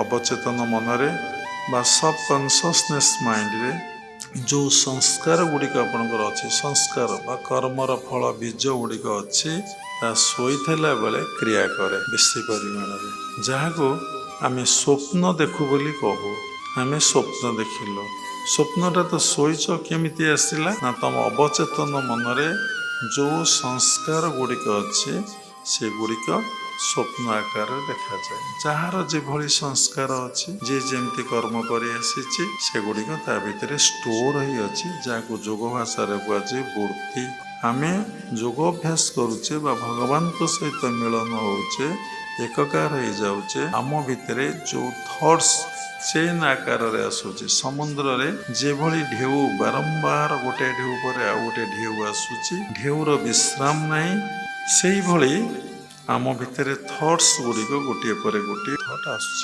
ଅବଚେତନ ମନରେ ବା ସବକନସିୟସନେସ୍ ମାଇଣ୍ଡରେ ଯେଉଁ ସଂସ୍କାର ଗୁଡ଼ିକ ଆପଣଙ୍କର ଅଛି, ସଂସ୍କାର ବା କର୍ମର ଫଳ ବୀଜ ଗୁଡ଼ିକ ଅଛି, ତାହା ଶୋଇଥିଲା ବେଳେ କ୍ରିୟା କରେ ବେଶୀ ପରିମାଣରେ, ଯାହାକୁ ଆମେ ସ୍ୱପ୍ନ ଦେଖୁ ବୋଲି କହୁ। ଆମେ ସ୍ୱପ୍ନ ଦେଖିଲୁ। ସ୍ୱପ୍ନଟା ତ ଶୋଇଛ କେମିତି ଆସିଲା ନା ତମ ଅବଚେତନ ମନରେ ଯେଉଁ ସଂସ୍କାର ଗୁଡ଼ିକ ଅଛି ସେଗୁଡ଼ିକ ସ୍ୱପ୍ନ ଆକାରରେ ଦେଖାଯାଏ। ଯାହାର ଯେଭଳି ସଂସ୍କାର ଅଛି, ଯିଏ ଯେମିତି କର୍ମ କରି ଆସିଛି, ସେଗୁଡ଼ିକ ତା ଭିତରେ ଷ୍ଟୋର ହେଇ ଅଛି, ଯାହାକୁ ଯୋଗ ଭାଷାରେ କୁହାଯାଏ ବୃତ୍ତି। ଆମେ ଯୋଗ ଅଭ୍ୟାସ କରୁଛେ ବା ଭଗବାନଙ୍କ ସହିତ ମିଳନ ହେଉଛେ, ଏକକାର ହେଇଯାଉଛେ, ଆମ ଭିତରେ ଯେଉଁ ଥଟ୍ସ ଚେନ୍ ଆକାରରେ ଆସୁଛି, ସମୁଦ୍ରରେ ଯେଭଳି ଢେଉ ବାରମ୍ବାର ଗୋଟେ ଢେଉ ପରେ ଆଉ ଗୋଟେ ଢେଉ ଆସୁଛି, ଢେଉର ବିଶ୍ରାମ ନାହିଁ, ସେଇଭଳି ଆମ ଭିତରେ ଥଟ୍ସ ଗୁଡ଼ିକ ଗୋଟିଏ ପରେ ଗୋଟିଏ ଥଟ୍ ଆସୁଛି।